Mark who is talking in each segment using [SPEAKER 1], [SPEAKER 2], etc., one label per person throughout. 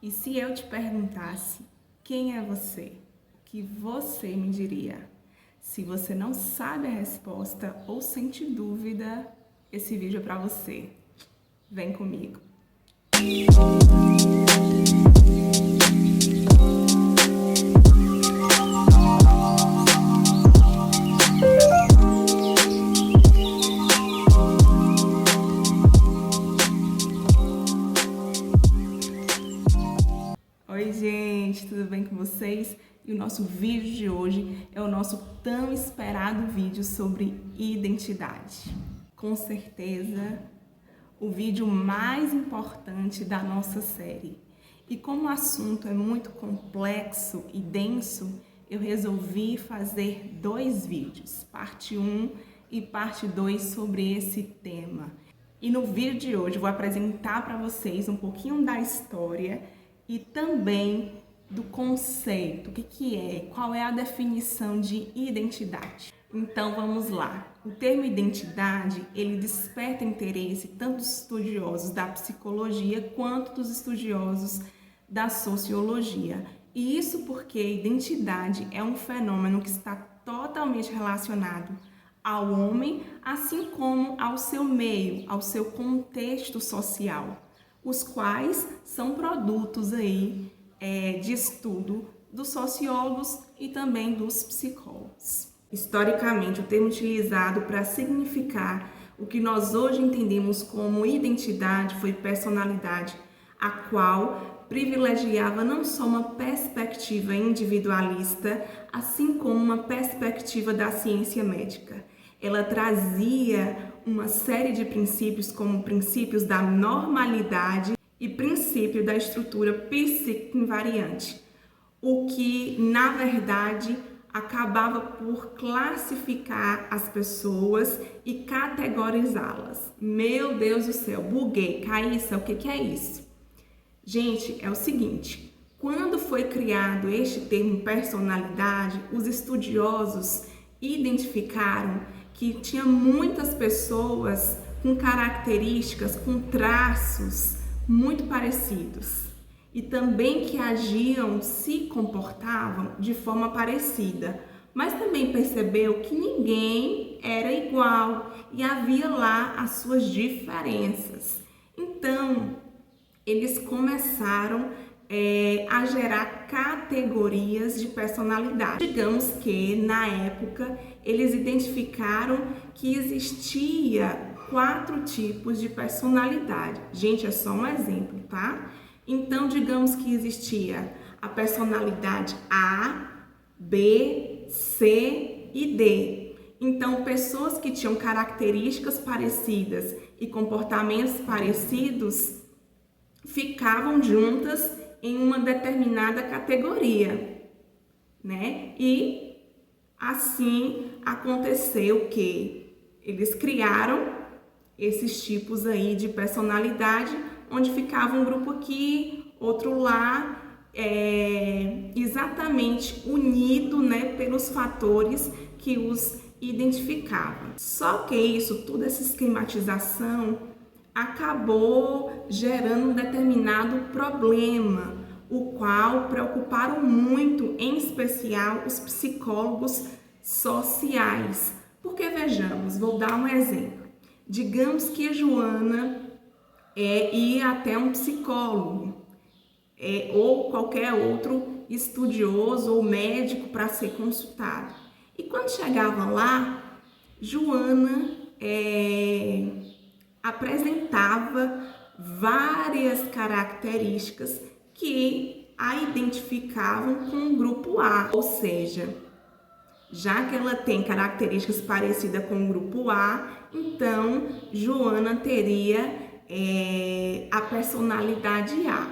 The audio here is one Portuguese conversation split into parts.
[SPEAKER 1] E se eu te perguntasse quem é você, o que você me diria? Se você não sabe a resposta ou sente dúvida, esse vídeo é para você. Vem comigo. Oi gente, tudo bem com vocês? E o nosso vídeo de hoje é o nosso tão esperado vídeo sobre identidade. Com certeza, o vídeo mais importante da nossa série. E como o assunto é muito complexo e denso, eu resolvi fazer 2 vídeos, parte 1 e parte 2 sobre esse tema. E no vídeo de hoje eu vou apresentar para vocês um pouquinho da história e também do conceito, o que é, qual é a definição de identidade. Então vamos lá. O termo identidade, ele desperta interesse tanto dos estudiosos da psicologia quanto dos estudiosos da sociologia. E isso porque identidade é um fenômeno que está totalmente relacionado ao homem, assim como ao seu meio, ao seu contexto social, os quais são produtos aí de estudo dos sociólogos e também dos psicólogos. Historicamente, o termo utilizado para significar o que nós hoje entendemos como identidade foi personalidade, a qual privilegiava não só uma perspectiva individualista, assim como uma perspectiva da ciência médica. Ela trazia uma série de princípios, como princípios da normalidade e princípio da estrutura psíquica invariante, o que, na verdade, acabava por classificar as pessoas e categorizá-las. Meu Deus do céu, buguei. Caíssa, o que é isso? Gente, é o seguinte, quando foi criado este termo personalidade, os estudiosos identificaram que tinha muitas pessoas com características, com traços muito parecidos e também que agiam, se comportavam de forma parecida, mas também percebeu que ninguém era igual e havia lá as suas diferenças. Então, eles começaram a gerar categorias de personalidade. Digamos que, na época, eles identificaram que existia 4 tipos de personalidade. Gente, é só um exemplo, tá? Então, digamos que existia a personalidade A, B, C e D. Então, pessoas que tinham características parecidas e comportamentos parecidos ficavam juntas em uma determinada categoria, né? E assim aconteceu que eles criaram esses tipos aí de personalidade, onde ficava um grupo aqui, outro lá, exatamente unido, né, pelos fatores que os identificavam. Só que isso, toda essa esquematização acabou gerando um determinado problema, o qual preocuparam muito, em especial, os psicólogos sociais. Porque vejamos, vou dar um exemplo. Digamos que Joana ia até um psicólogo ou qualquer outro estudioso ou médico para ser consultado. E quando chegava lá, Joana apresentava várias características que a identificavam com o grupo A, ou seja, já que ela tem características parecidas com o grupo A, então Joana teria a personalidade A.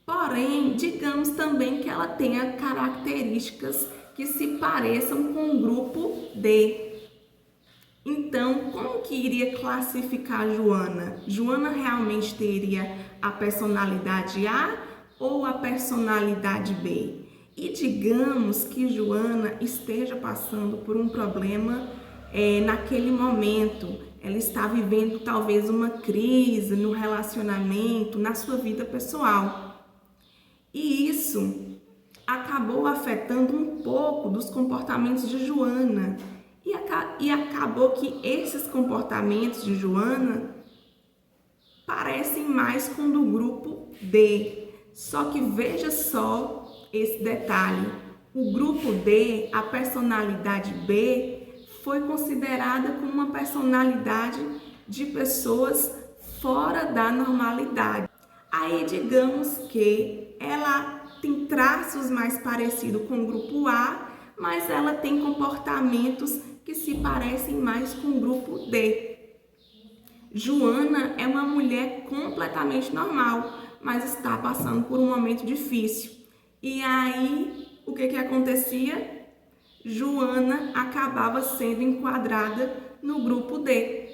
[SPEAKER 1] Porém, digamos também que ela tenha características que se pareçam com o grupo D. Então, como que iria classificar Joana? Joana realmente teria a personalidade A ou a personalidade B? E digamos que Joana esteja passando por um problema naquele momento. Ela está vivendo talvez uma crise no relacionamento, na sua vida pessoal. E isso acabou afetando um pouco dos comportamentos de Joana. E acabou que esses comportamentos de Joana parecem mais com o do grupo D. Só que veja só esse detalhe. O grupo D, a personalidade B, foi considerada como uma personalidade de pessoas fora da normalidade. Aí digamos que ela tem traços mais parecidos com o grupo A, mas ela tem comportamentos que se parecem mais com o grupo D. Joana é uma mulher completamente normal, mas está passando por um momento difícil. E aí, o que acontecia? Joana acabava sendo enquadrada no grupo D,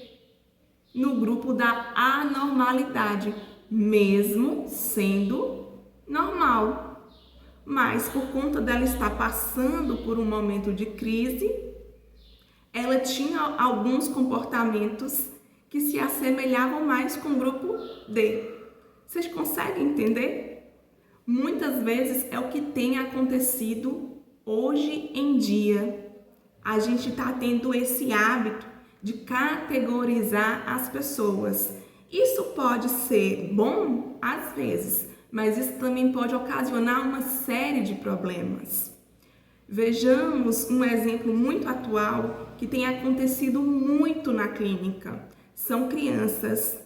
[SPEAKER 1] no grupo da anormalidade, mesmo sendo normal. Mas por conta dela estar passando por um momento de crise, ela tinha alguns comportamentos que se assemelhavam mais com o grupo D. Vocês conseguem entender? Muitas vezes é o que tem acontecido hoje em dia. A gente está tendo esse hábito de categorizar as pessoas. Isso pode ser bom, às vezes, mas isso também pode ocasionar uma série de problemas. Vejamos um exemplo muito atual que tem acontecido muito na clínica. São crianças,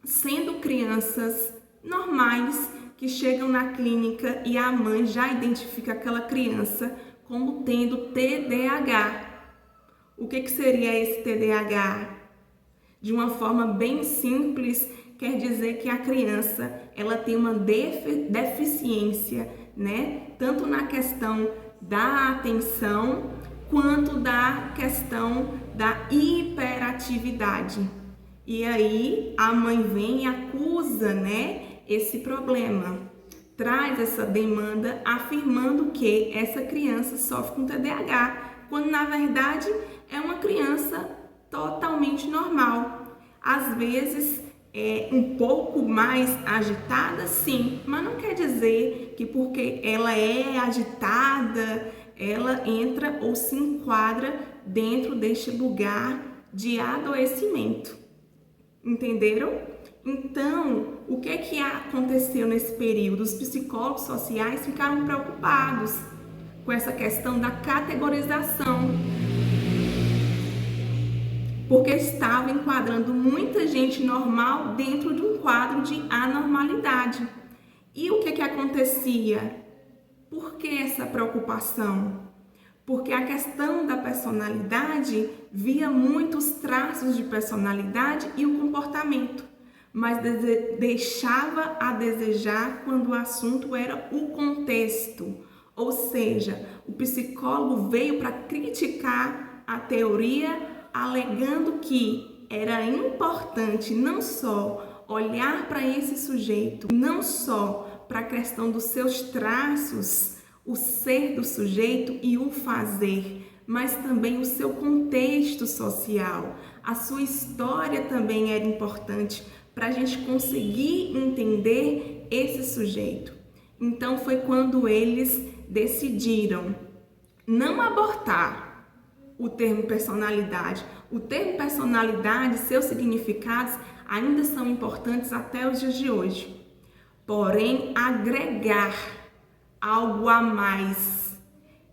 [SPEAKER 1] sendo crianças normais, que chegam na clínica e a mãe já identifica aquela criança como tendo TDAH. O que seria esse TDAH? De uma forma bem simples, quer dizer que a criança ela tem uma deficiência, né? Tanto na questão da atenção, quanto da questão da hiperatividade. E aí a mãe vem e acusa, né, esse problema, traz essa demanda afirmando que essa criança sofre com TDAH, quando na verdade é uma criança totalmente normal. Às vezes é um pouco mais agitada, sim, mas não quer dizer que porque ela é agitada, ela entra ou se enquadra dentro deste lugar de adoecimento. Entenderam? Então, o que aconteceu nesse período? Os psicólogos sociais ficaram preocupados com essa questão da categorização, porque estavam enquadrando muita gente normal dentro de um quadro de anormalidade. E o que acontecia? Por que essa preocupação? Porque a questão da personalidade via muitos traços de personalidade e o comportamento, mas deixava a desejar quando o assunto era o contexto. Ou seja, o psicólogo veio para criticar a teoria, alegando que era importante não só olhar para esse sujeito, não só para a questão dos seus traços, o ser do sujeito e o fazer, mas também o seu contexto social. A sua história também era importante para a gente conseguir entender esse sujeito. Então foi quando eles decidiram não abortar o termo personalidade. O termo personalidade, seus significados ainda são importantes até os dias de hoje. Porém, agregar algo a mais.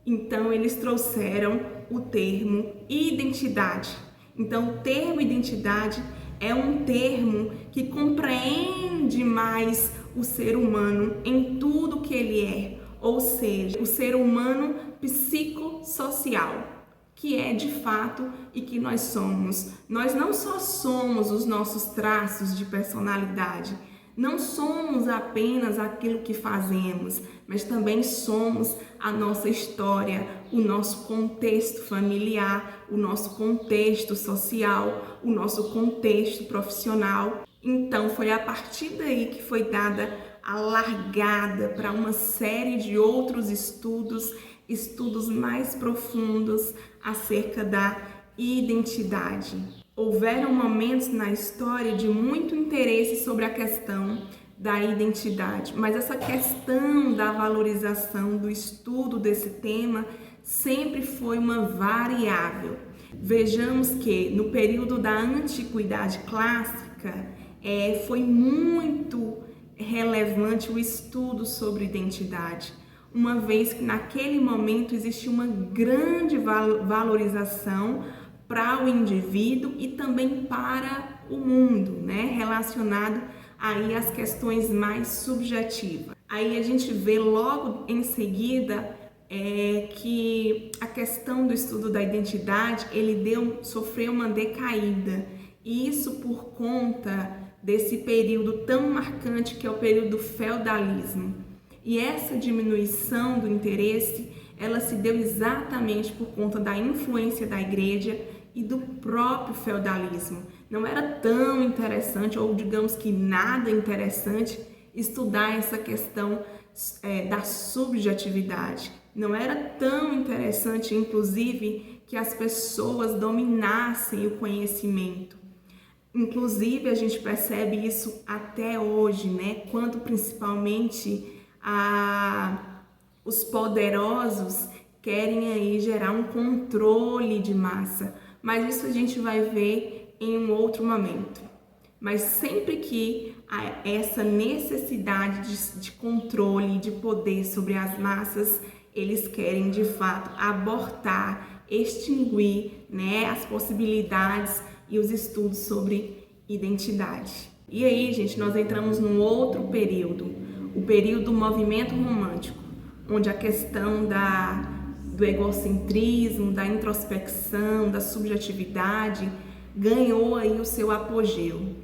[SPEAKER 1] Então, eles trouxeram o termo identidade. Então, o termo identidade é um termo que compreende mais o ser humano em tudo que ele é, ou seja, o ser humano psicossocial, que é de fato e que nós somos. Nós não só somos os nossos traços de personalidade, não somos apenas aquilo que fazemos, mas também somos a nossa história, o nosso contexto familiar, o nosso contexto social, o nosso contexto profissional. Então foi a partir daí que foi dada a largada para uma série de outros estudos mais profundos acerca da identidade. Houveram momentos na história de muito interesse sobre a questão da identidade, mas essa questão da valorização do estudo desse tema sempre foi uma variável. Vejamos que no período da antiguidade clássica foi muito relevante o estudo sobre identidade, uma vez que naquele momento existia uma grande valorização para o indivíduo e também para o mundo, né? Relacionado aí às questões mais subjetivas. Aí a gente vê logo em seguida que a questão do estudo da identidade sofreu uma decaída, e isso por conta desse período tão marcante que é o período do feudalismo. E essa diminuição do interesse, ela se deu exatamente por conta da influência da igreja e do próprio feudalismo. Não era tão interessante, ou digamos que nada interessante, estudar essa questão da subjetividade. Não era tão interessante, inclusive, que as pessoas dominassem o conhecimento. Inclusive, a gente percebe isso até hoje, né? Quando principalmente os poderosos querem aí gerar um controle de massa. Mas isso a gente vai ver em um outro momento. Mas sempre que há essa necessidade de controle, de poder sobre as massas, eles querem de fato abortar, extinguir, né, as possibilidades e os estudos sobre identidade. E aí, gente, nós entramos num outro período, o período do movimento romântico, onde a questão do egocentrismo, da introspecção, da subjetividade ganhou aí o seu apogeu.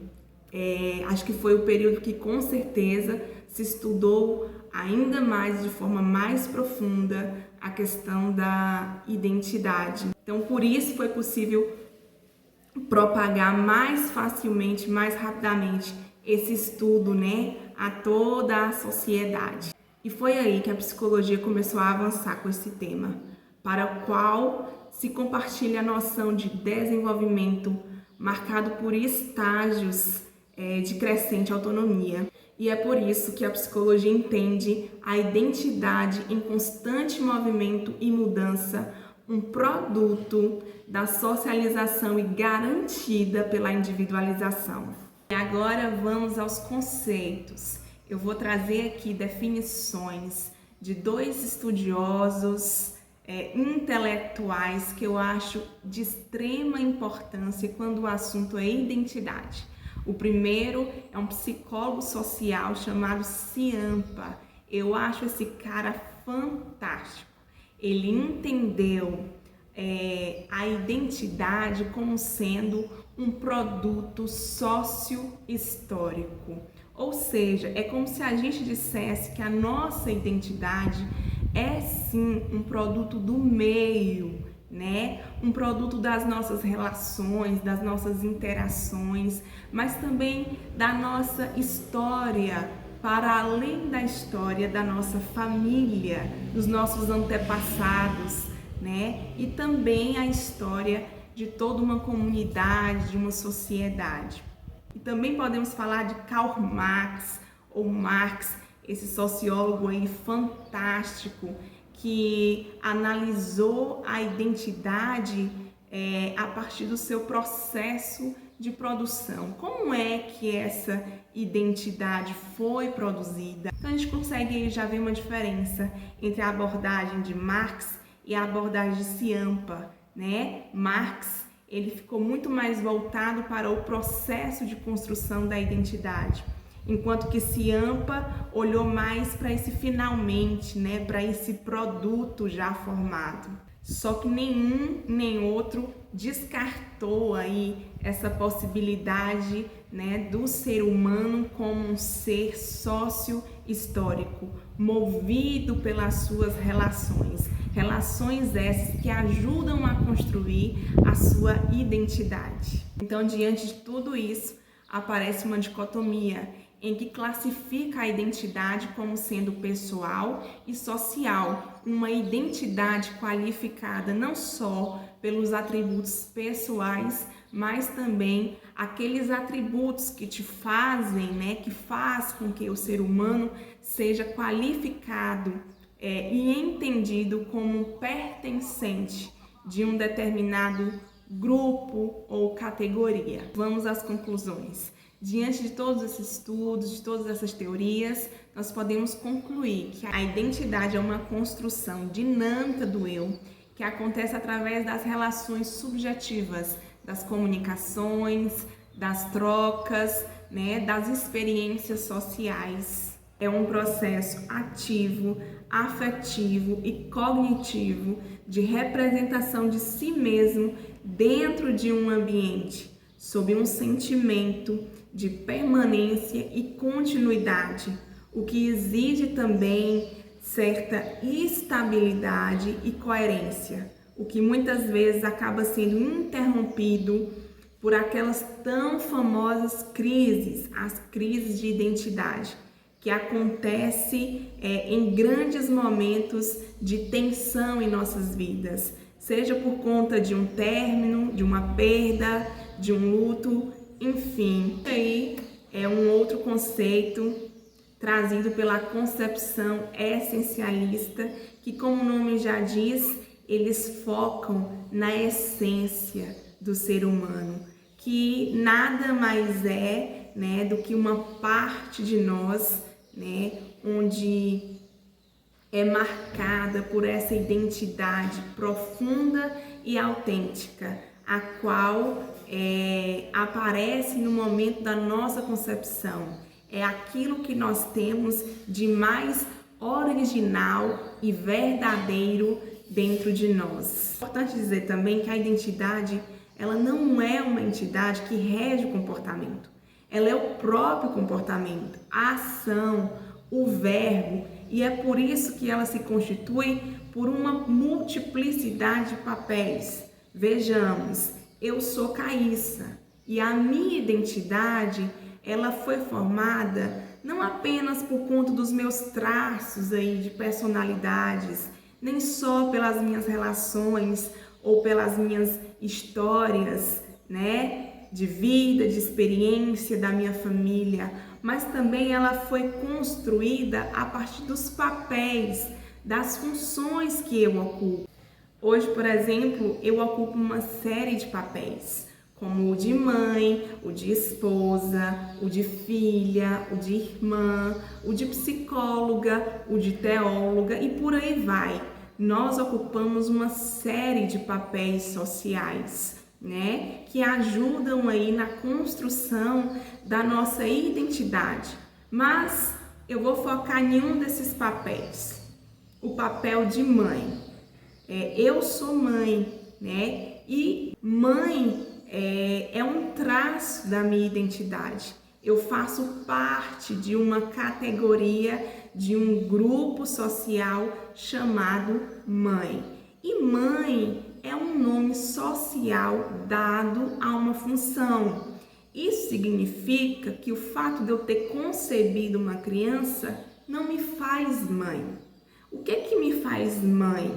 [SPEAKER 1] Acho que foi o período que com certeza se estudou ainda mais, de forma mais profunda, a questão da identidade. Então, por isso foi possível propagar mais facilmente, mais rapidamente esse estudo, né, a toda a sociedade. E foi aí que a psicologia começou a avançar com esse tema, para o qual se compartilha a noção de desenvolvimento marcado por estágios de crescente autonomia. E é por isso que a psicologia entende a identidade em constante movimento e mudança, um produto da socialização e garantida pela individualização. E agora vamos aos conceitos. Eu vou trazer aqui definições de dois estudiosos intelectuais que eu acho de extrema importância quando o assunto é identidade. O primeiro é um psicólogo social chamado Ciampa. Eu acho esse cara fantástico. Ele entendeu a identidade como sendo um produto sócio-histórico. Ou seja, é como se a gente dissesse que a nossa identidade é sim um produto do meio, né? Um produto das nossas relações, das nossas interações, mas também da nossa história, para além da história da nossa família, dos nossos antepassados, né? E também a história de toda uma comunidade, de uma sociedade. E também podemos falar de Karl Marx, ou Marx, esse sociólogo aí fantástico, que analisou a identidade a partir do seu processo de produção. Como é que essa identidade foi produzida? Então a gente consegue já ver uma diferença entre a abordagem de Marx e a abordagem de Ciampa, né? Marx, ele ficou muito mais voltado para o processo de construção da identidade, enquanto que Ciampa olhou mais para esse finalmente, né, para esse produto já formado. Só que nenhum nem outro descartou aí essa possibilidade, né, do ser humano como um ser sócio-histórico, movido pelas suas relações. Relações essas que ajudam a construir a sua identidade. Então, diante de tudo isso, aparece uma dicotomia em que classifica a identidade como sendo pessoal e social, uma identidade qualificada não só pelos atributos pessoais, mas também aqueles atributos que te fazem, né, que faz com que o ser humano seja qualificado e entendido como pertencente de um determinado grupo ou categoria. Vamos às conclusões. Diante de todos esses estudos, de todas essas teorias, nós podemos concluir que a identidade é uma construção dinâmica do eu, que acontece através das relações subjetivas, das comunicações, das trocas, né, das experiências sociais. É um processo ativo, afetivo e cognitivo de representação de si mesmo dentro de um ambiente, sob um sentimento de permanência e continuidade, o que exige também certa estabilidade e coerência, o que muitas vezes acaba sendo interrompido por aquelas tão famosas crises, as crises de identidade, que acontece em grandes momentos de tensão em nossas vidas, seja por conta de um término, de uma perda, de um luto, enfim. Aí é um outro conceito trazido pela concepção essencialista, que, como o nome já diz, eles focam na essência do ser humano, que nada mais é, né, do que uma parte de nós, né, onde é marcada por essa identidade profunda e autêntica, a qual aparece no momento da nossa concepção. É aquilo que nós temos de mais original e verdadeiro dentro de nós. É importante dizer também que a identidade, ela não é uma entidade que rege o comportamento. Ela é o próprio comportamento, a ação, o verbo, e é por isso que ela se constitui por uma multiplicidade de papéis. Vejamos, eu sou Caíssa e a minha identidade, ela foi formada não apenas por conta dos meus traços aí de personalidades, nem só pelas minhas relações ou pelas minhas histórias, né, de vida, de experiência da minha família, mas também ela foi construída a partir dos papéis, das funções que eu ocupo. Hoje, por exemplo, eu ocupo uma série de papéis, como o de mãe, o de esposa, o de filha, o de irmã, o de psicóloga, o de teóloga e por aí vai. Nós ocupamos uma série de papéis sociais, né, que ajudam aí na construção da nossa identidade. Mas eu vou focar em um desses papéis, o papel de mãe. Eu sou mãe, né, e mãe é um traço da minha identidade. Eu faço parte de uma categoria, de um grupo social chamado mãe. E mãe é um nome social dado a uma função. Isso significa que o fato de eu ter concebido uma criança não me faz mãe. O que que me faz mãe?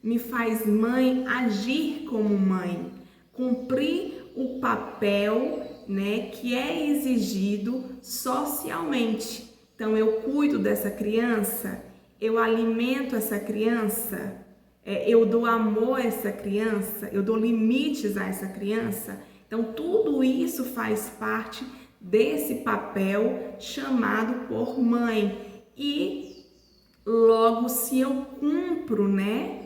[SPEAKER 1] Me faz mãe agir como mãe, cumprir o papel, né, que é exigido socialmente. Então eu cuido dessa criança, eu alimento essa criança, eu dou amor a essa criança, eu dou limites a essa criança. Então tudo isso faz parte desse papel chamado por mãe. E logo, se eu cumpro, né,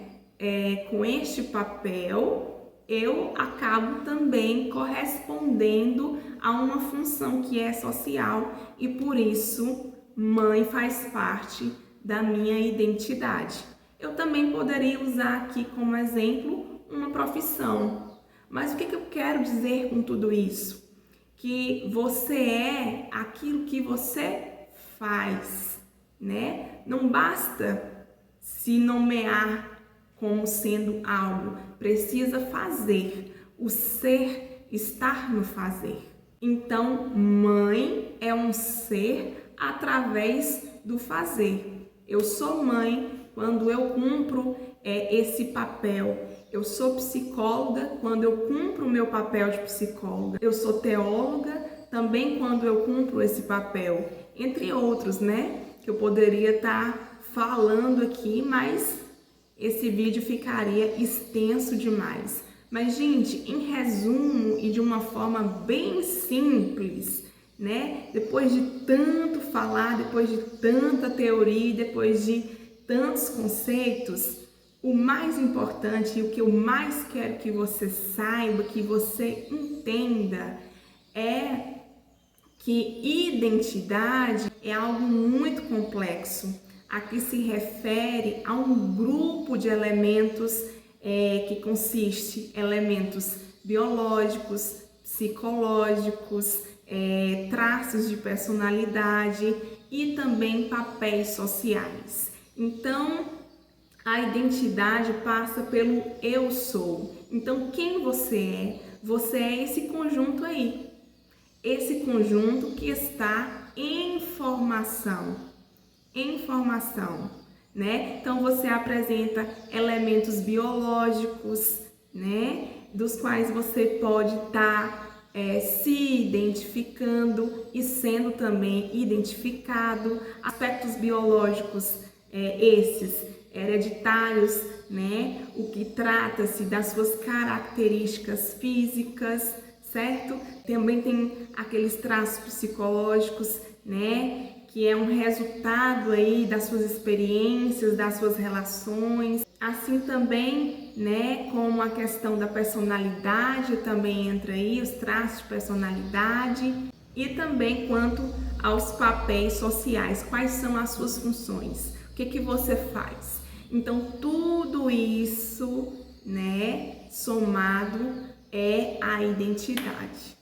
[SPEAKER 1] com este papel, eu acabo também correspondendo a uma função que é social e por isso mãe faz parte da minha identidade. Eu também poderia usar aqui como exemplo uma profissão. Mas o que eu quero dizer com tudo isso? Que você é aquilo que você faz, né? Não basta se nomear como sendo algo, precisa fazer. O ser estar no fazer. Então, mãe é um ser através do fazer. Eu sou mãe quando eu cumpro esse papel. Eu sou psicóloga quando eu cumpro o meu papel de psicóloga. Eu sou teóloga também quando eu cumpro esse papel. Entre outros, né? Que eu poderia estar falando aqui, mas esse vídeo ficaria extenso demais. Mas, gente, em resumo e de uma forma bem simples, né? Depois de tanto falar, depois de tanta teoria, depois de tantos conceitos, o mais importante e o que eu mais quero que você saiba, que você entenda, é que identidade é algo muito complexo. Aqui se refere a um grupo de elementos que consiste em elementos biológicos, psicológicos, traços de personalidade e também papéis sociais. Então, a identidade passa pelo eu sou. Então, quem você é? Você é esse conjunto aí. Esse conjunto que está em formação. Né? Então, você apresenta elementos biológicos, né? Dos quais você pode estar se identificando e sendo também identificado. Aspectos biológicos, esses hereditários, né? O que trata-se das suas características físicas, certo? Também tem aqueles traços psicológicos, né? Que é um resultado aí das suas experiências, das suas relações. Assim também, né, como a questão da personalidade também entra aí, os traços de personalidade. E também quanto aos papéis sociais, quais são as suas funções, o que você faz. Então, tudo isso, né, somado é a identidade,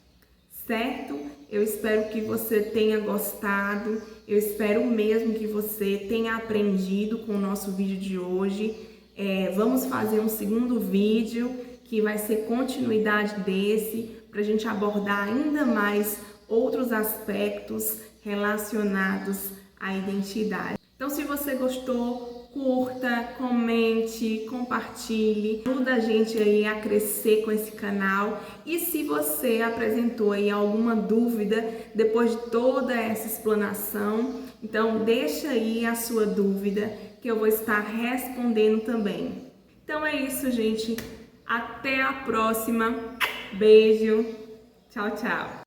[SPEAKER 1] certo? Eu espero que você tenha gostado, eu espero mesmo que você tenha aprendido com o nosso vídeo de hoje. Vamos fazer um segundo vídeo que vai ser continuidade desse, para a gente abordar ainda mais outros aspectos relacionados à identidade. Então, se você gostou, curta, comente, compartilhe, ajuda a gente aí a crescer com esse canal. E se você apresentou aí alguma dúvida depois de toda essa explanação, então deixa aí a sua dúvida que eu vou estar respondendo também. Então é isso, gente. Até a próxima. Beijo. Tchau, tchau.